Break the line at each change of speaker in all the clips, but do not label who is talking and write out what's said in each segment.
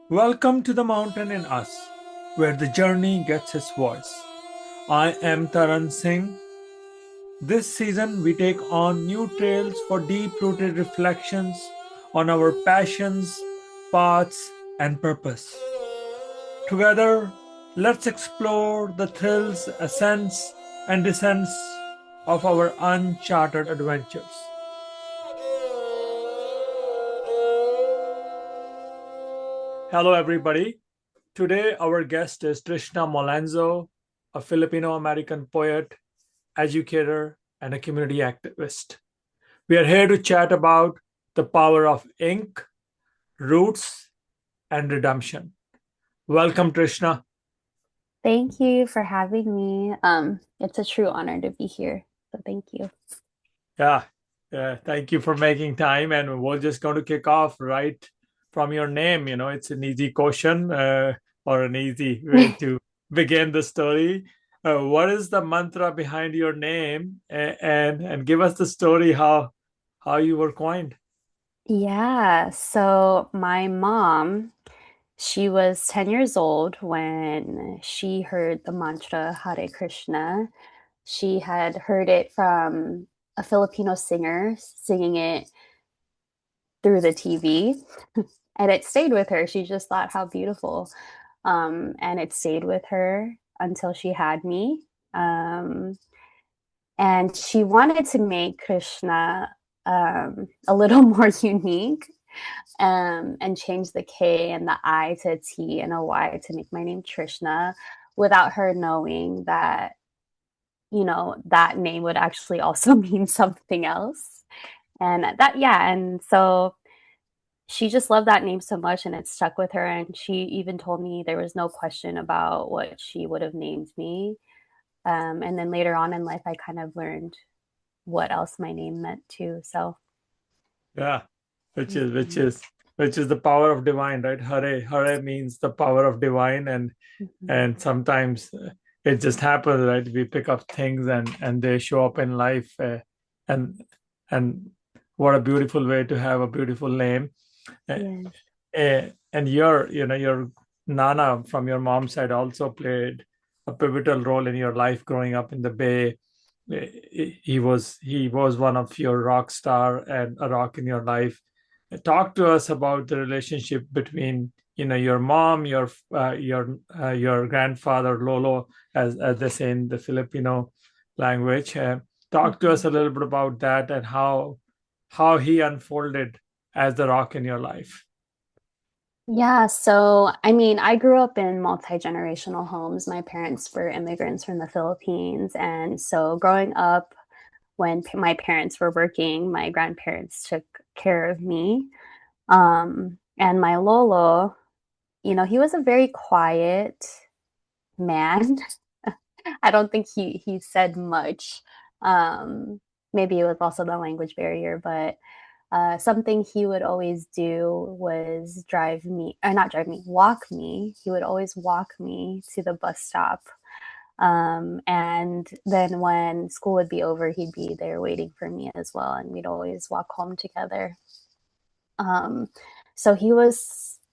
Welcome to the mountain in us, where the journey gets its voice. I am Taran Singh. This season, we take on new trails for deep rooted reflections on our passions, paths, and purpose. Together, let's explore the thrills, ascents, and descents of our uncharted adventures. Hello, everybody. Today, our guest is Tryshna Malonzo, a Filipino-American poet, educator, and a community activist. We are here to chat about the power of ink, roots, and redemption. Welcome, Trishna.
Thank you for having me. It's a true honor to be here. So thank you.
Yeah, thank you for making time. And we're just going to kick off right from your name. It's an easy question or an easy way to begin the story. What is the mantra behind your name? And give us the story how you were coined.
Yeah, so my mom, she was 10 years old when she heard the mantra Hare Krishna. She had heard it from a Filipino singer singing it through the TV, and it stayed with her. She just thought how beautiful. And it stayed with her until she had me. Um, and she wanted to make Krishna a little more unique, and change the K and the I to a T and a Y to make my name Trishna, without her knowing that that name would actually also mean something else. And yeah, and so she just loved that name so much and it stuck with her, and she even told me there was no question about what she would have named me. And then later on in life I kind of learned what else my name meant too. So
Yeah, which is which
mhm,
is which is the power of divine, right? Hare means the power of divine, and
mhm.
and sometimes it just happens, right? We pick up things and they show up in life, and and what a beautiful way to have a beautiful name. Uh,
Yeah.
and your nana from your mom's side also played a pivotal role in your life growing up in the Bay. He was one of your rock star and a rock in your life. Talk to us about the relationship between your mom, your grandfather Lolo, as they say in the Filipino language. Talk to us
Mhm.
a little bit about that and how he unfolded as the rock in your life.
Yeah, so I mean, I grew up in multi-generational homes. My parents were immigrants from the Philippines, and so growing up, when my parents were working, my grandparents took care of me. And my Lolo, he was a very quiet man. I don't think he said much. Um, Maybe it was also the language barrier, but something he would always do was drive me, or not drive me, walk me. He would always walk me to the bus stop. And then when school would be over, he'd be there waiting for me as well, and we'd always walk home together. Um, so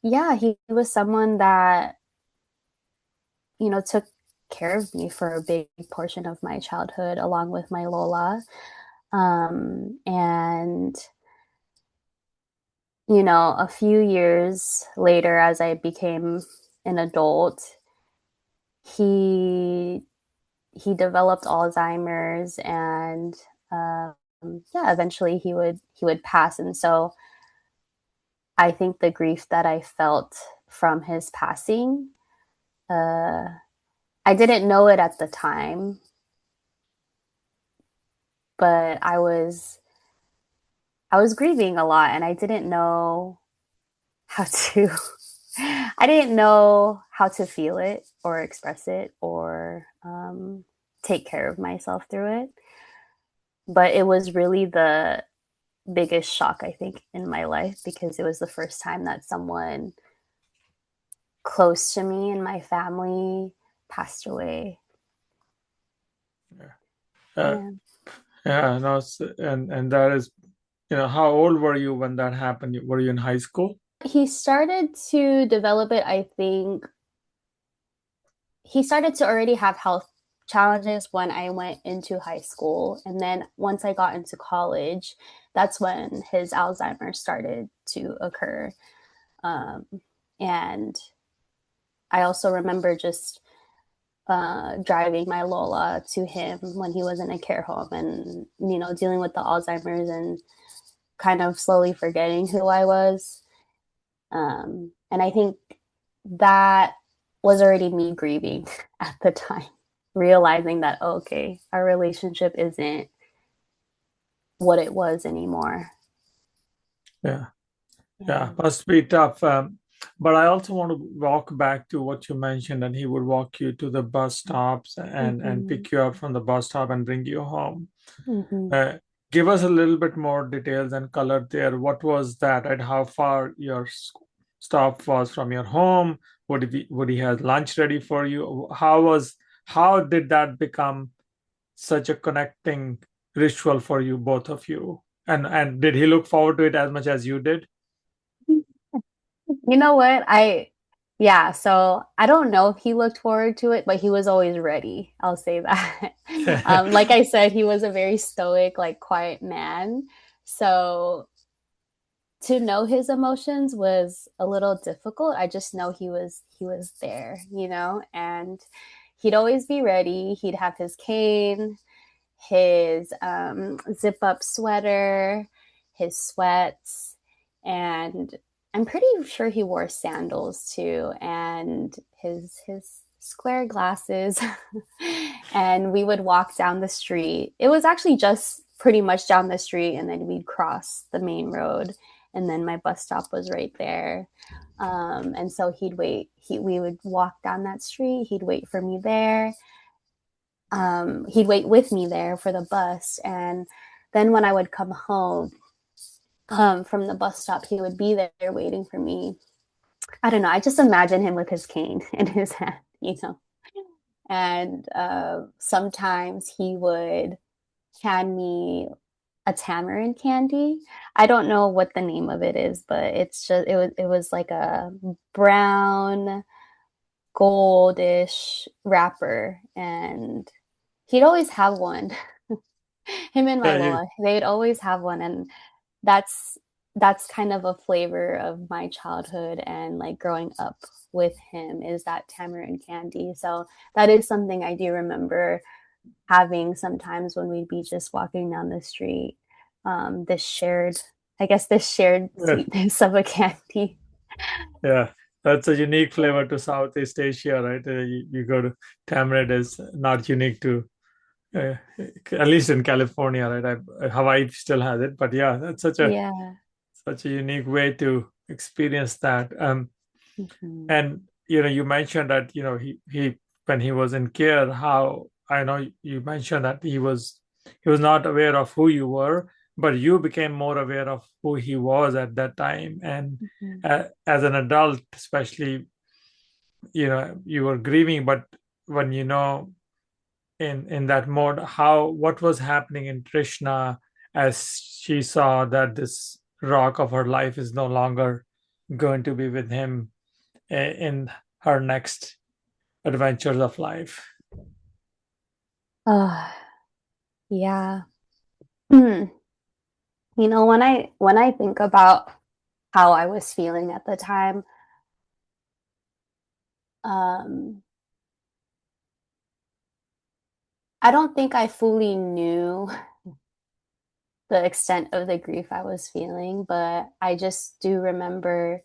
yeah, he was someone that, took care of me for a big portion of my childhood, along with my Lola. And a few years later, as I became an adult, he he developed Alzheimer's, and yeah, eventually he would pass. And so I think the grief that I felt from his passing, uh, I didn't know it at the time, but I was grieving a lot, and I didn't know how to I didn't know how to feel it or express it, or take care of myself through it. But it was really the biggest shock, I think, in my life, because it was the first time that someone close to me and my family passed away.
Yeah. Uh,
Yeah.
yeah, no, and that is, how old were you when that happened? Were you in high school?
He started to develop it, I think he started to already have health challenges when I went into high school. And then once I got into college, that's when his Alzheimer started to occur. Um, and I also remember just driving my Lola to him when he was in a care home and, dealing with the Alzheimer's and kind of slowly forgetting who I was. And I think that was already me grieving at the time, realizing that, oh, okay, our relationship isn't what it was anymore.
Yeah. Yeah,
Yeah.
must be tough. But I also want to walk back to what you mentioned, and he would walk you to the bus stops and
Mm-hmm.
pick you up from the bus stop and bring you home.
Mm-hmm.
Uh, Give us a little bit more details and color there. What was that, and how far your stop was from your home? Would he have lunch ready for you? How did that become such a connecting ritual for you, both of you? And did he look forward to it as much as you did?
You know what? Yeah, so I don't know if he looked forward to it, but he was always ready. I'll say that. Like I said, he was a very stoic, like quiet man. So to know his emotions was a little difficult. I just know he was there, and he'd always be ready. He'd have his cane, his zip up sweater, his sweats, and I'm pretty sure he wore sandals too, and his square glasses. And we would walk down the street. It was actually just pretty much down the street, and then we'd cross the main road, and then my bus stop was right there. And so he'd wait. We would walk down that street. He'd wait for me there. He'd wait with me there for the bus. And then when I would come home from the bus stop, he would be there waiting for me. I don't know. I just imagine him with his cane in his hand. And sometimes he would hand me a tamarind candy. I don't know what the name of it is, but it was like a brown goldish wrapper, and he'd always have one. Him and my
Yeah, you
Lola, they'd always have one, and that's that's kind of a flavor of my childhood and like growing up with him is that tamarind candy. So that is something I do remember having sometimes when we'd be just walking down the street. This shared, I guess, this shared
yeah,
sweetness of a candy.
yeah. That's a unique flavor to Southeast Asia, right? You go to tamarind is not unique to uh, at least in California, right? Hawaii still has it, but yeah, that's
Yeah.
such a unique way to experience that.
Mhm.
And you mentioned that he when he was in care, how I know you mentioned that he was not aware of who you were, but you became more aware of who he was at that time. And
Mhm.
as an adult, especially, you were grieving, but when in that mode, how what was happening in Trishna as she saw that this rock of her life is no longer going to be with him in her next adventures of life.
Oh, yeah. Hmm. When I think about how I was feeling at the time, um, I don't think I fully knew the extent of the grief I was feeling, but I just do remember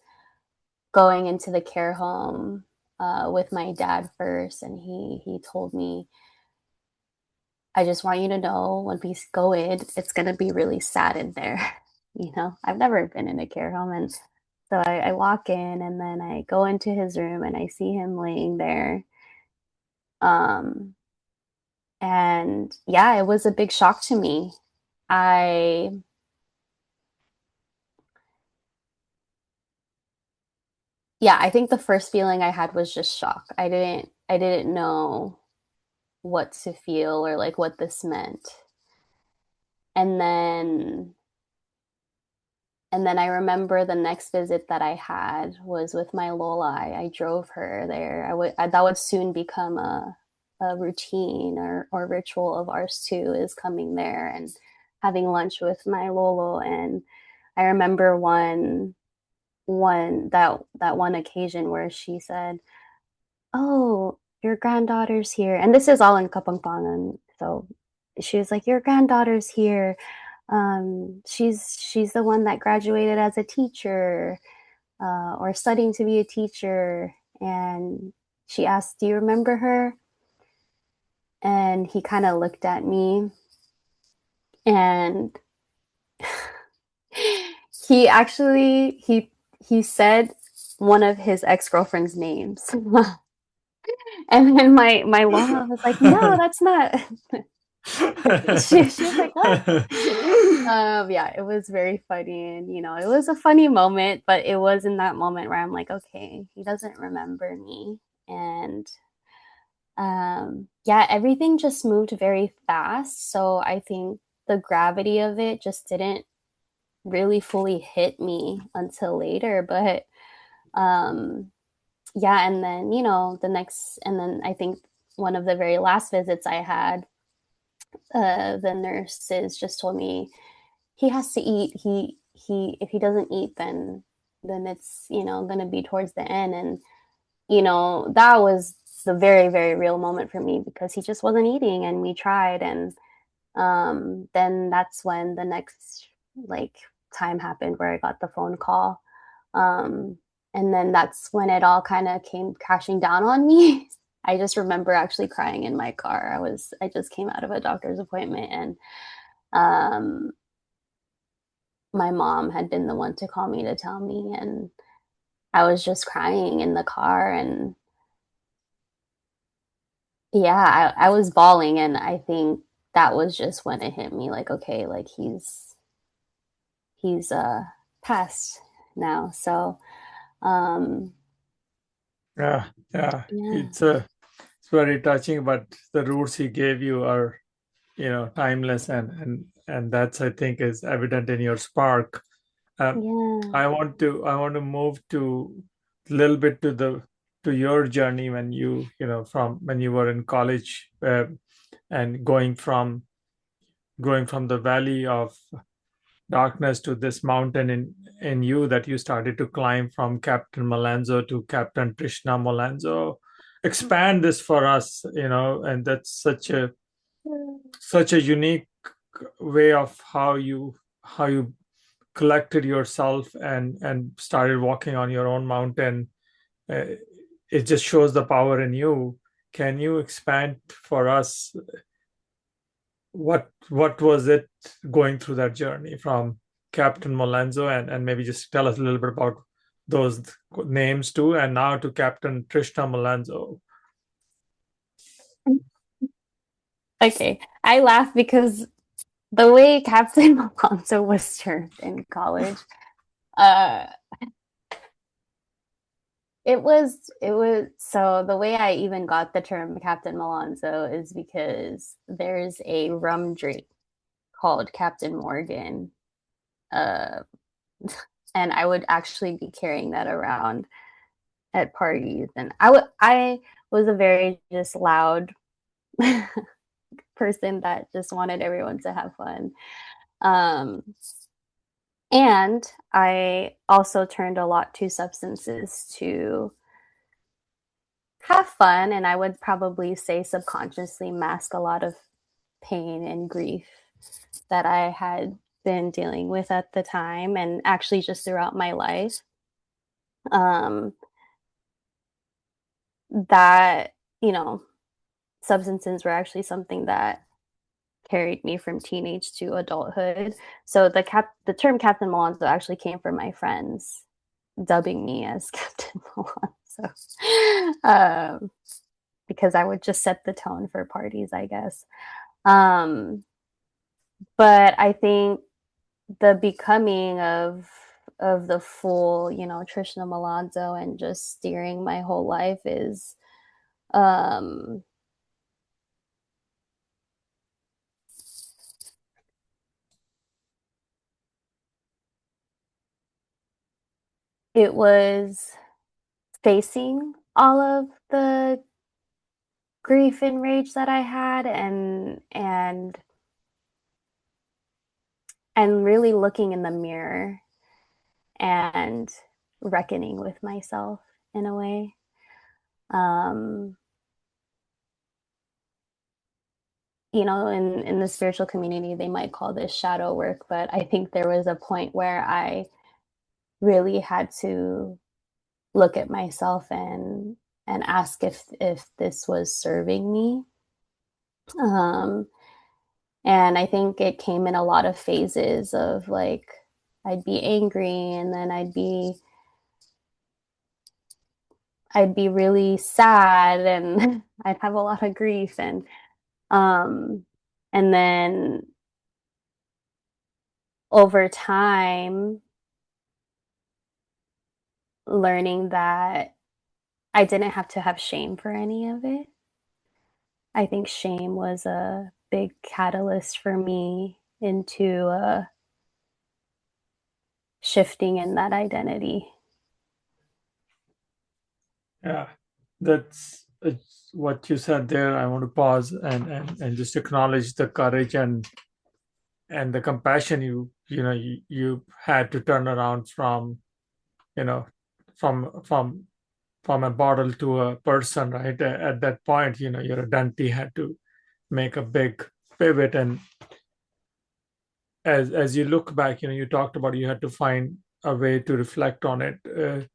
going into the care home with my dad first, and he told me, "I just want you to know when we go in, it's gonna be really sad in there." I've never been in a care home, and so I walk in, and then I go into his room, and I see him laying there. Um, and yeah, it was a big shock to me. I Yeah, I think the first feeling I had was just shock. I didn't know what to feel or like what this meant. And then And then I remember the next visit that I had was with my lola. I drove her there. That would soon become a routine or ritual of ours too, is coming there and having lunch with my lolo. And I remember that one occasion where she said, "Oh, your granddaughter's here," and this is all in Kapampangan. So she was like, "Your granddaughter's here. She's the one that graduated as a teacher, or studying to be a teacher." And she asked, "Do you remember her?" And he kind of looked at me, and he actually he said one of his ex-girlfriend's names. And then my Lola was like, "No, that's not." She was like, "What?" Yeah, it was very funny, and it was a funny moment, but it was in that moment where I'm like, okay, he doesn't remember me. And yeah, everything just moved very fast. So I think the gravity of it just didn't really fully hit me until later. But um, yeah, and then, and then I think one of the very last visits I had, the nurses just told me he has to eat. He if he doesn't eat, then it's going to be towards the end. And that was the very, very real moment for me, because he just wasn't eating, and we tried. And then that's when the next, like, time happened where I got the phone call. um, and then that's when it all kind of came crashing down on me. I just remember actually crying in my car. I just came out of a doctor's appointment, and um, my mom had been the one to call me to tell me. And I was just crying in the car. And yeah, I was bawling. And I think that was just when it hit me, like, okay, like, he's passed now. So um
Yeah, yeah.
yeah.
It's very touching, but the roots he gave you are, timeless, and that's, I think, is evident in your spark. Um,
Yeah.
I want to move to a little bit to your journey when from when you were in college, and going from the valley of darkness to this mountain in you that you started to climb, from Captain Malonzo to Captain Tryshna Malonzo. Expand this for us, and that's such a unique way of how you collected yourself and started walking on your own mountain. uh, it just shows the power in you. Can you expand for us what was it going through that journey from Captain Molenzo, and maybe just tell us a little bit about those names too, and now to Captain Trishna Molenzo.
Okay. I laugh because the way Captain Malonzo was termed in college, uh it was so the way I even got the term Captain Malonzo is because there's a rum drink called Captain Morgan. Uh, and I would actually be carrying that around at parties. And I was a very just loud person that just wanted everyone to have fun. Um, and I also turned a lot to substances to have fun, and I would probably say subconsciously mask a lot of pain and grief that I had been dealing with at the time, and actually just throughout my life. Um, that, you know, substances were actually something that carried me from teenage to adulthood. So the term Captain Malonzo actually came from my friends dubbing me as Captain Malonzo. Because I would just set the tone for parties, I guess. Um, but I think the becoming of the full, Trishna Malonzo, and just steering my whole life is um it was facing all of the grief and rage that I had, and really looking in the mirror and reckoning with myself in a way. Um, in the spiritual community, they might call this shadow work, but I think there was a point where I really had to look at myself and ask if this was serving me. Um, and I think it came in a lot of phases of like I'd be angry and then I'd be really sad and I'd have a lot of grief um and then over time learning that I didn't have to have shame for any of it. I think shame was a big catalyst for me into shifting in that identity.
Yeah, that's what you said there. I want to pause and just acknowledge the courage and the compassion you had to turn around from you know from from from a bottle to a person, right? At that point, your identity had to make a big pivot. And as you look back, you talked about you had to find a way to reflect on it.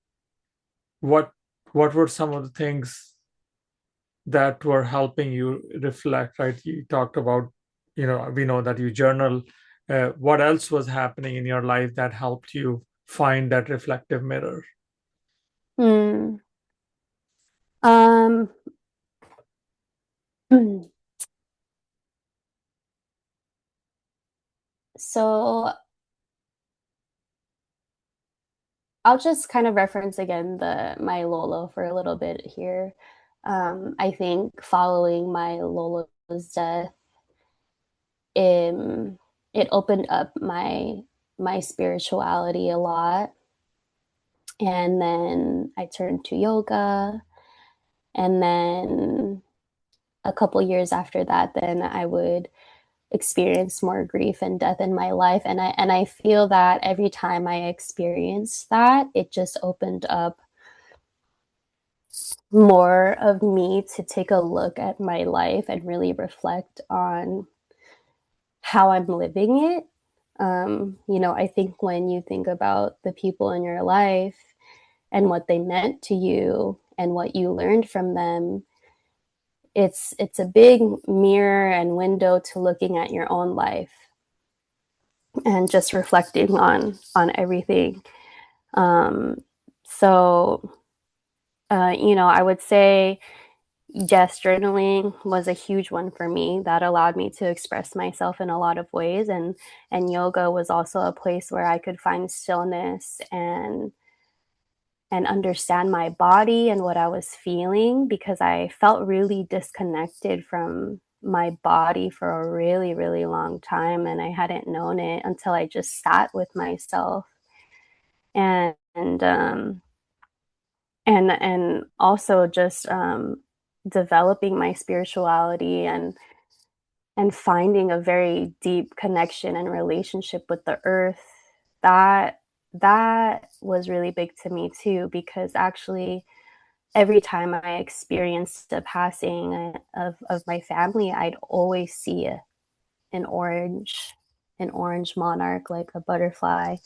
What what were some of the things that were helping you reflect, right? You talked about, we know that you journal. What else was happening in your life that helped you find that reflective mirror?
Hmm. Um, so I'll just kind of reference again the my Lola for a little bit here. I think following my Lola's death, um, it opened up my spirituality a lot. And then I turned to yoga. And then a couple years after that, then I would experience more grief and death in my life. And I feel that every time I experienced that, it just opened up more of me to take a look at my life and really reflect on how I'm living it. I think when you think about the people in your life and what they meant to you and what you learned from them, it's a big mirror and window to looking at your own life and just reflecting on everything. Um, so I would say yes, journaling was a huge one for me that allowed me to express myself in a lot of ways, and yoga was also a place where I could find stillness and understand my body and what I was feeling, because I felt really disconnected from my body for a really, really long time. And I hadn't known it until I just sat with myself and and also just developing my spirituality and finding a very deep connection and relationship with the earth. That was really big to me too, because actually every time I experienced the passing of my family, I'd always see an orange an orange monarch, like a butterfly,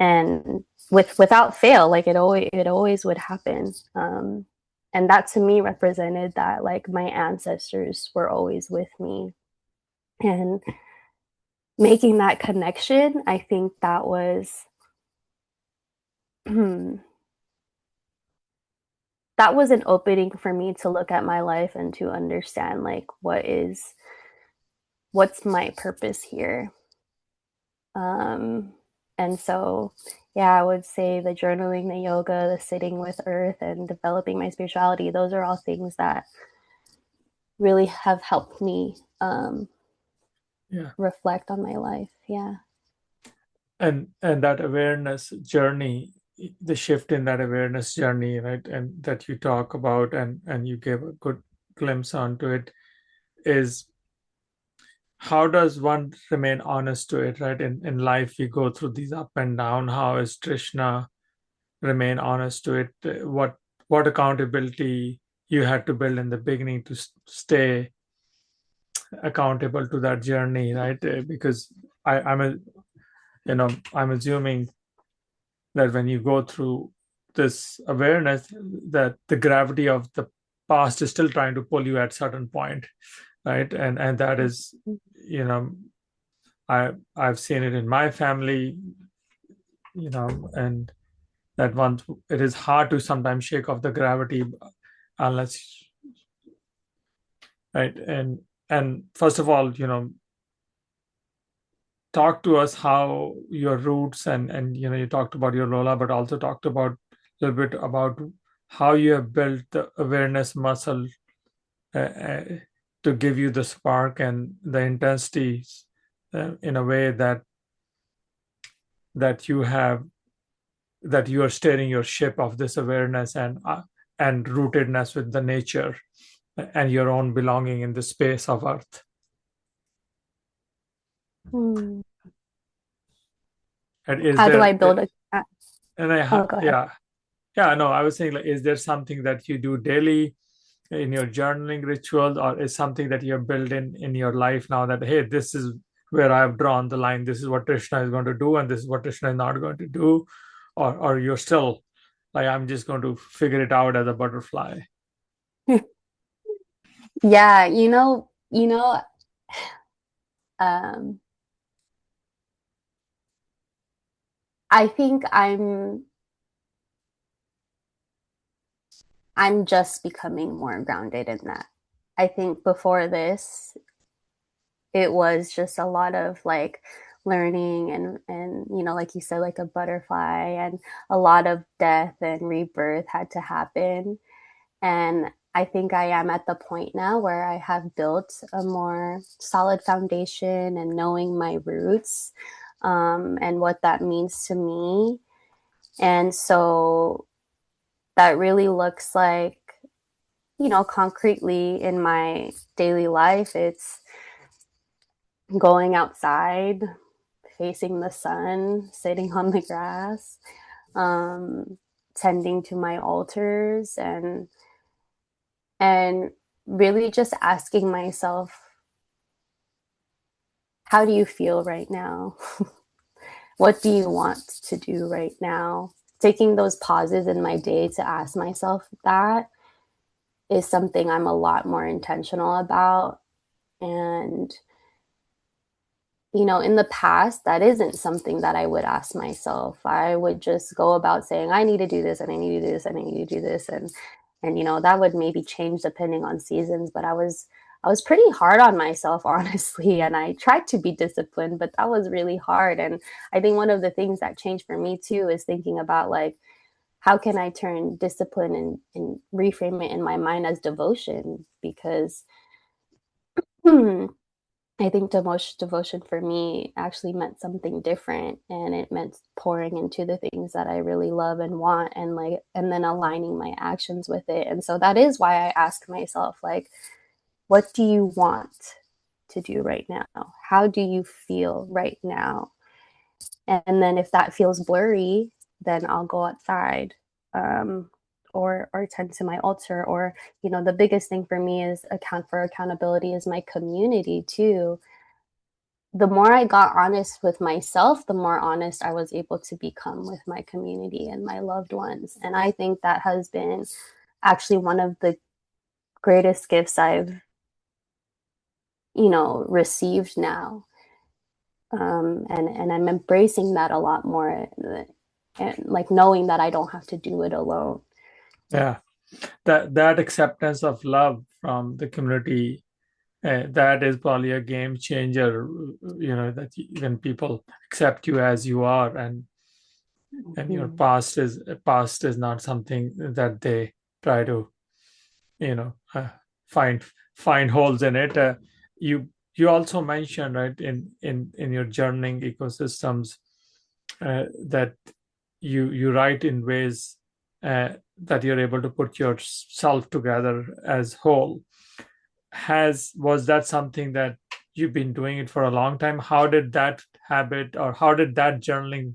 and without fail, like it always would happen. And that to me represented that like my ancestors were always with me, and making that connection, I think that was that was an opening for me to look at my life and to understand like what's my purpose here. Um, and so, yeah, I would say the journaling, the yoga, the sitting with earth, and developing my spirituality, those are all things that really have helped me
Yeah.
reflect on my life. Yeah.
And that awareness journey, the shift in that awareness journey, right, and that you talk about, and you gave a good glimpse onto it, is how does one remain honest to it, right? In life, we go through these up and down. How is Trishna remain honest to it? What accountability you had to build in the beginning to stay accountable to that journey, right? Because I'm a, I'm assuming that when you go through this awareness, that the gravity of the past is still trying to pull you at certain point, right? And that is, you know, I've seen it in my family, and that once it is hard to sometimes shake off the gravity unless, right? And first of all, talk to us how your roots, and you talked about your lola, but also talked about a little bit about how you have built the awareness muscle, uh, uh, to give you the spark and the intensity, in a way that you have that you are steering your ship of this awareness and rootedness with the nature and your own belonging in the space of earth.
Hmm.
And is
How do
there
I build a
and
oh, go ahead.
yeah, no, I was saying, like, is there something that you do daily in your journaling ritual, or is something that you have built in your life now, that hey, this is where I've drawn the line, this is what Trishna is going to do, and this is what Trishna is not going to do, or you're still like, I'm just going to figure it out as a butterfly?
Yeah, um, I think I'm just becoming more grounded in that. I think before this, it was just a lot of like learning and like you said, like a butterfly, and a lot of death and rebirth had to happen. And I think I am at the point now where I have built a more solid foundation and knowing my roots, and what that means to me. And so that really looks like, concretely in my daily life, it's going outside, facing the sun, sitting on the grass, um, tending to my altars, and really just asking myself, how do you feel right now? What do you want to do right now? Taking those pauses in my day to ask myself that is something I'm a lot more intentional about. And in the past, that isn't something that I would ask myself. I would just go about saying, I need to do this and I need to do this and I need to do this. And that would maybe change depending on seasons. But I was pretty hard on myself, honestly. And I tried to be disciplined, but that was really hard. And I think one of the things that changed for me too is thinking about like, how can I turn discipline and reframe it in my mind as devotion? Because I think devotion for me actually meant something different, and it meant pouring into the things that I really love and want, and then aligning my actions with it. And so that is why I ask myself, like, what do you want to do right now? How do you feel right now? And then if that feels blurry, then I'll go outside, um, or tend to my altar. Or the biggest thing for me is accountability is my community too. The more I got honest with myself, the more honest I was able to become with my community and my loved ones. And I think that has been actually one of the greatest gifts I've, received now. And I'm embracing that a lot more, and like knowing that I don't have to do it alone.
Yeah, that acceptance of love from the community, that is probably a game changer, that when people accept you as you are, and your
Mm.
past is not something that they try to, you know uh, find find holes in it. You also mentioned, right, in your journaling ecosystems, that you write in ways that you're able to put yourself together as whole. Has Was that something that you've been doing it for a long time? How did that habit, or how did that journaling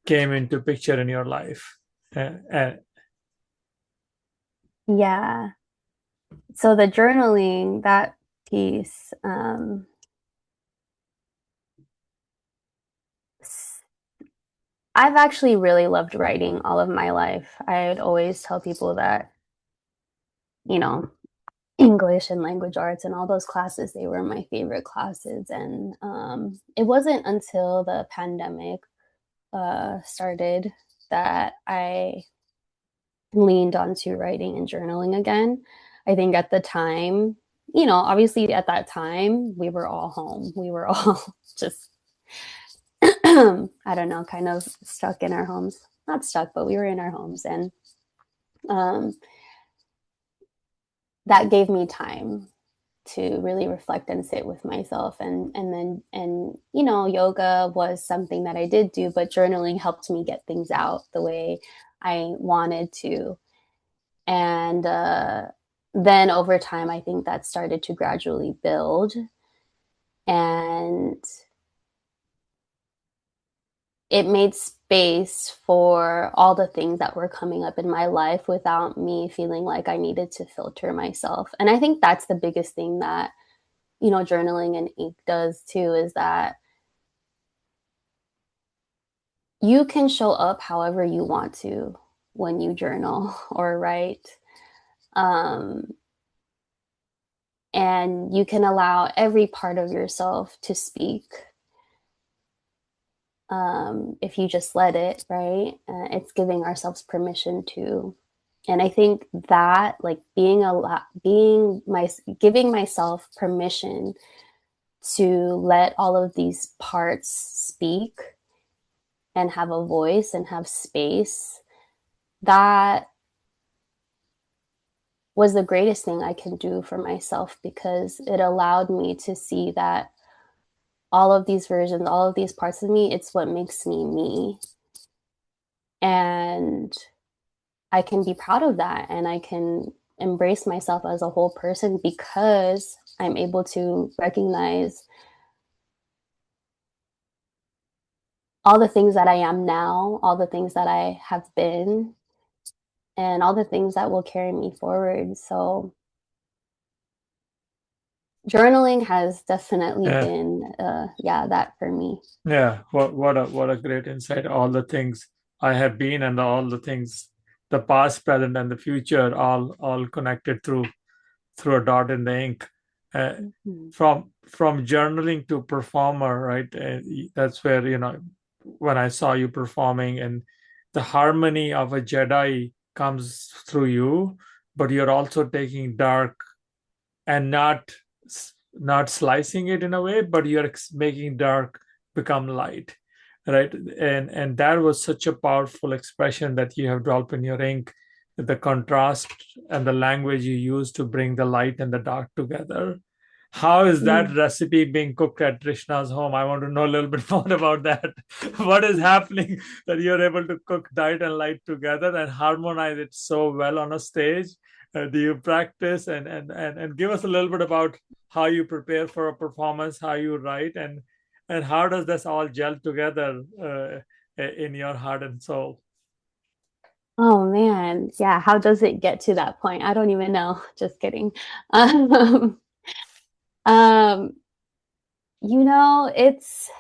came into picture in your life? Uh,
Yeah. So the journaling, that piece, I've actually really loved writing all of my life. I'd always tell people that, you know, English and language arts and all those classes, they were my favorite classes. And it wasn't until the pandemic started that I leaned onto writing and journaling again. I think at the time, obviously at that time, we were all home. We were all just, I don't know, kind of stuck in our homes. Not stuck, but we were in our homes. And um, that gave me time to really reflect and sit with myself, and yoga was something that I did do, but journaling helped me get things out the way I wanted to. And then over time, I think that started to gradually build, and it made space for all the things that were coming up in my life without me feeling like I needed to filter myself. And I think that's the biggest thing that journaling and ink does too, is that you can show up however you want to when you journal or write. Um, and you can allow every part of yourself to speak, if you just let it, right? It's giving ourselves permission to. And I think that, like, giving myself permission to let all of these parts speak and have a voice and have space, that was the greatest thing I can do for myself, because it allowed me to see that all of these versions, all of these parts of me, it's what makes me me. And I can be proud of that, and I can embrace myself as a whole person because I'm able to recognize all the things that I am now, all the things that I have been, and all the things that will carry me forward. So journaling has definitely
yeah,
been, yeah, that for me.
yeah. What a great insight. All the things I have been, and all the things, the past, present, and the future, all connected through a dot in the ink. Uh,
Mm-hmm.
from journaling to performer, right? That's where, when I saw you performing, and the harmony of a Jedi comes through you, but you're also taking dark and not slicing it in a way, but you're making dark become light, right? And that was such a powerful expression that you have developed in your ink, the contrast and the language you use to bring the light and the dark together. How is that
Mm.
recipe being cooked at Trishna's home? I want to know a little bit more about that. What is happening that you're able to cook diet and light together and harmonize it so well on a stage? Do you practice, and give us a little bit about how you prepare for a performance, how you write, and how does this all gel together in your heart and soul?
Oh man, yeah. How does it get to that point? I don't even know. Just kidding. Um, um, it's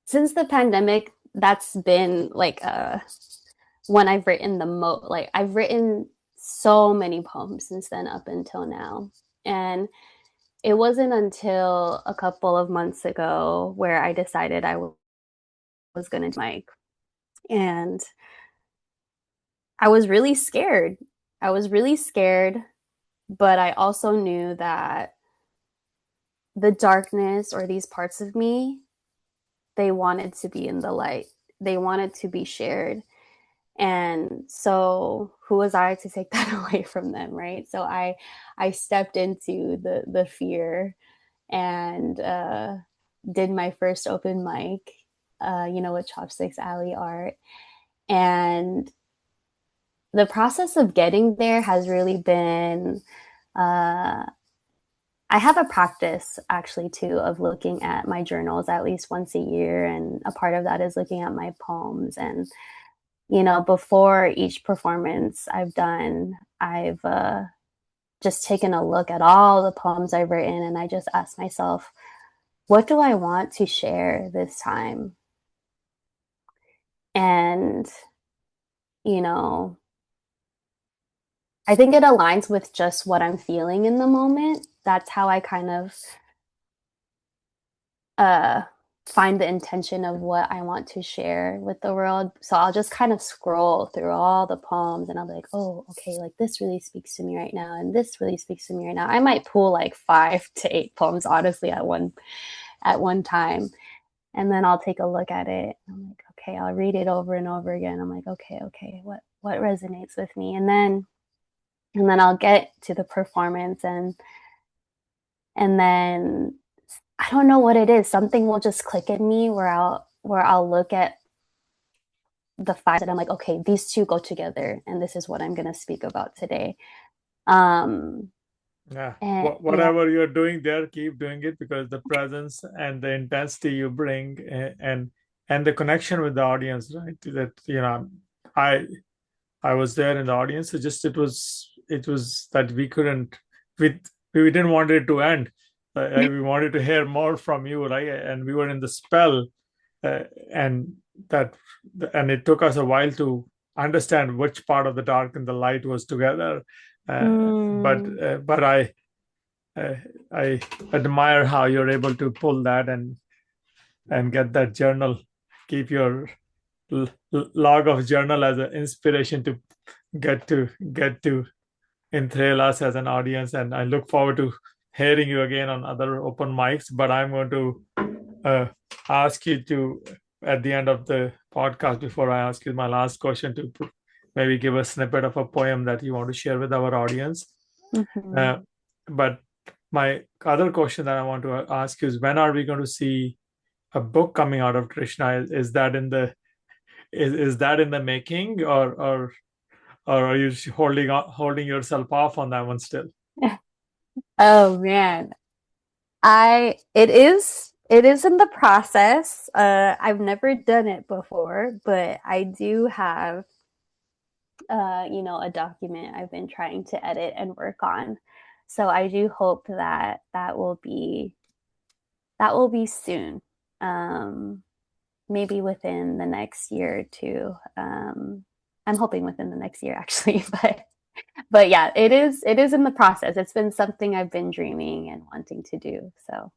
since the pandemic, that's been like when I've written the most. Like, I've written so many poems since then up until now. And it wasn't until a couple of months ago where I decided was going to do Mike. And I was really scared. I was really scared, but I also knew that the darkness, or these parts of me, they wanted to be in the light. They wanted to be shared. And so who was I to take that away from them, right? So I stepped into the fear, and did my first open mic, with Chopsticks Alley Art. And the process of getting there has really been, uh, I have a practice actually too of looking at my journals at least once a year. And a part of that is looking at my poems. And, before each performance I've done, I've just taken a look at all the poems I've written. And I just ask myself, what do I want to share this time? And, you know, I think it aligns with just what I'm feeling in the moment. That's how I kind of uh, find the intention of what I want to share with the world. So I'll just kind of scroll through all the poems and I'll be like, oh, okay, like this really speaks to me right now. And this really speaks to me right now. I might pull like 5 to 8 poems, honestly, at one time. And then I'll take a look at it. I'm like, okay, I'll read it over and over again. I'm like, okay, what resonates with me? And then I'll get to the performance and then I don't know what it is. Something will just click in me where I'll look at the five and I'm like, okay, these two go together, and this is what I'm gonna speak about today. Um,
Yeah.
and yeah,
Whatever you're doing there, keep doing it because the presence and the intensity you bring and the connection with the audience, right? That I I was there in the audience. It was that we couldn't we we didn't want it to end. We wanted to hear more from you, right? And we were in the spell, uh, and that and it took us a while to understand which part of the dark and the light was together. Uh, but
mm,
uh, but uh, I admire how you're able to pull that and get that journal, keep your log of journal as an inspiration to get to enthrall us as an audience. And I look forward to hearing you again on other open mics. But I'm going to uh, ask you to, at the end of the podcast, before I ask you my last question, to maybe give a snippet of a poem that you want to share with our audience.
mhm.
Uh, but my other question that I want to ask you is, when are we going to see a book coming out of Krishna? Is that in the is that in the making, or are you holding yourself off on that one still?
Oh man, it is in the process. I've never done it before, but I do have a document I've been trying to edit and work on. So I do hope that will be soon. Um, Maybe within the next year or two. I'm hoping within the next year actually, but yeah, it is in the process. It's been something I've been dreaming and wanting to do. So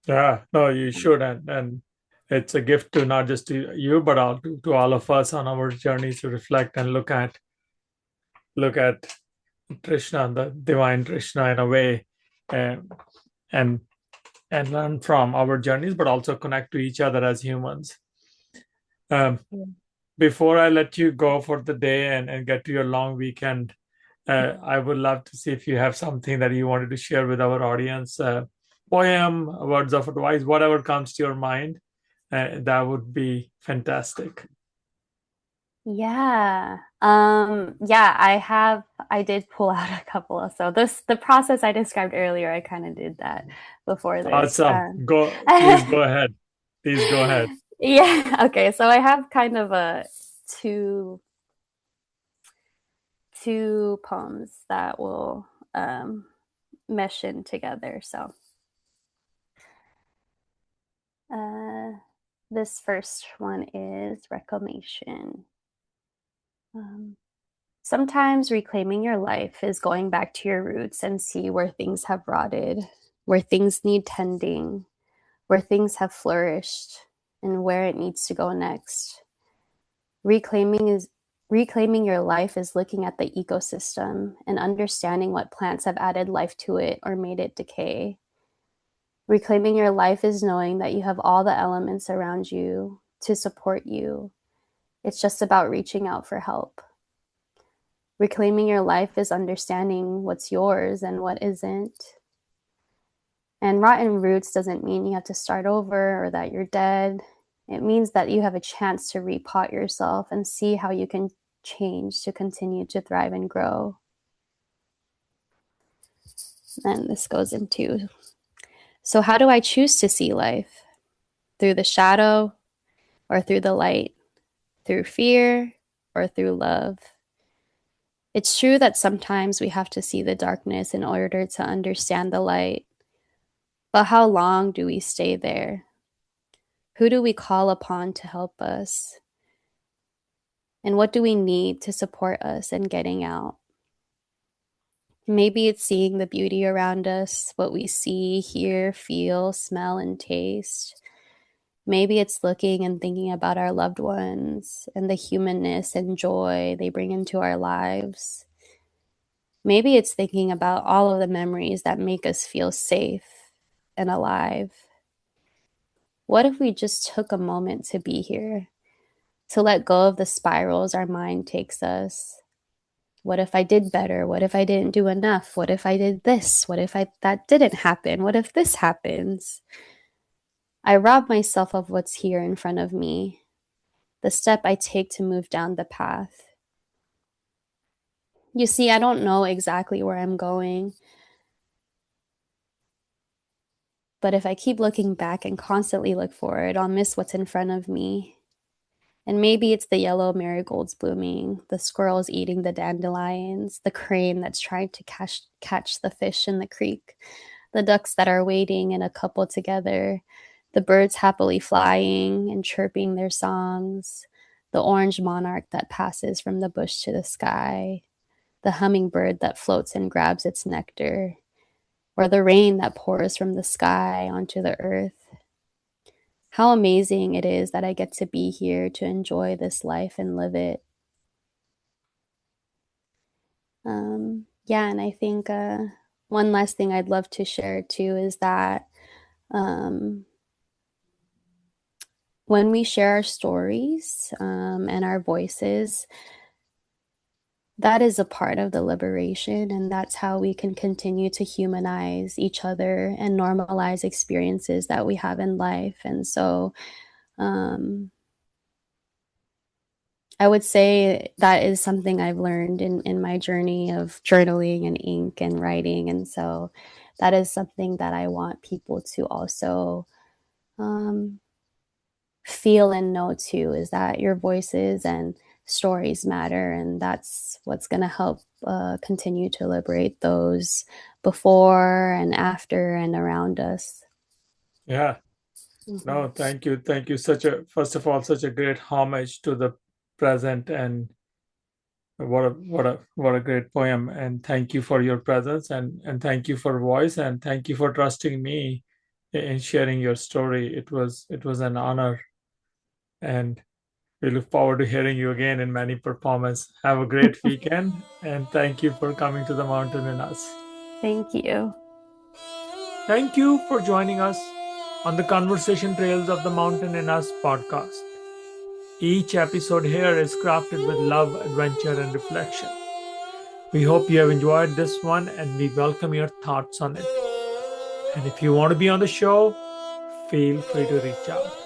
Yeah, no, you should, and it's a gift to not just to you, but to all of us on our journey to reflect and look at Trishna, the divine Trishna, in a way, and and and learn from our journeys, but also connect to each other as humans. Um,
yeah.
Before I let you go for the day and get to your long weekend, I would love to see if you have something that you wanted to share with our audience, poem, words of advice, whatever comes to your mind. That would be fantastic.
Yeah, I did pull out a couple of, so the process I described earlier, I kind of did that before this.
Awesome. Please go ahead. Please go ahead.
Yeah, okay, so I have kind of a two two poems that will mesh in together. So uh, this first one is reclamation. Um, Sometimes reclaiming your life is going back to your roots and see where things have rotted, where things need tending, where things have flourished, and where it needs to go next. Reclaiming is Reclaiming your life is looking at the ecosystem and understanding what plants have added life to it or made it decay. Reclaiming your life is knowing that you have all the elements around you to support you. It's just about reaching out for help. Reclaiming your life is understanding what's yours and what isn't. And rotten roots doesn't mean you have to start over or that you're dead. It means that you have a chance to repot yourself and see how you can change to continue to thrive and grow. And this goes into, so how do I choose to see life? Through the shadow or through the light? Through fear or through love? It's true that sometimes we have to see the darkness in order to understand the light. But how long do we stay there? Who do we call upon to help us? And what do we need to support us in getting out? Maybe it's seeing the beauty around us, what we see, hear, feel, smell, and taste. Maybe it's looking and thinking about our loved ones and the humanness and joy they bring into our lives. Maybe it's thinking about all of the memories that make us feel safe and alive. What if we just took a moment to be here, to let go of the spirals our mind takes us? What if I did better? What if I didn't do enough? What if I did this? What if that didn't happen? What if this happens? I rob myself of what's here in front of me, the step I take to move down the path. You see, I don't know exactly where I'm going, but if I keep looking back and constantly look forward, I'll miss what's in front of me. And maybe it's the yellow marigolds blooming, the squirrels eating the dandelions, the crane that's trying to catch the fish in the creek, the ducks that are waiting in a couple together, the birds happily flying and chirping their songs, the orange monarch that passes from the bush to the sky, the hummingbird that floats and grabs its nectar, or the rain that pours from the sky onto the earth. How amazing it is that I get to be here to enjoy this life and live it. Yeah, and I think one last thing I'd love to share too is that when we share our stories and our voices, that is a part of the liberation, and that's how we can continue to humanize each other and normalize experiences that we have in life. And so I would say that is something I've learned in my journey of journaling and ink and writing. And so that is something that I want people to also feel and know too, is that your voices and stories matter. And that's what's going to help continue to liberate those before and after and around us.
Yeah. No, thank you. Thank you. First of all, such a great homage to the present, and what a great poem. And thank you for your presence, and thank you for voice, and thank you for trusting me in sharing your story. It was an honor, and we look forward to hearing you again in many performances. Have a great weekend, and thank you for coming to the Mountain in Us.
Thank you.
Thank you for joining us on the Conversation Trails of the Mountain in Us podcast. Each episode here is crafted with love, adventure, and reflection. We hope you have enjoyed this one, and we welcome your thoughts on it. And if you want to be on the show, feel free to reach out.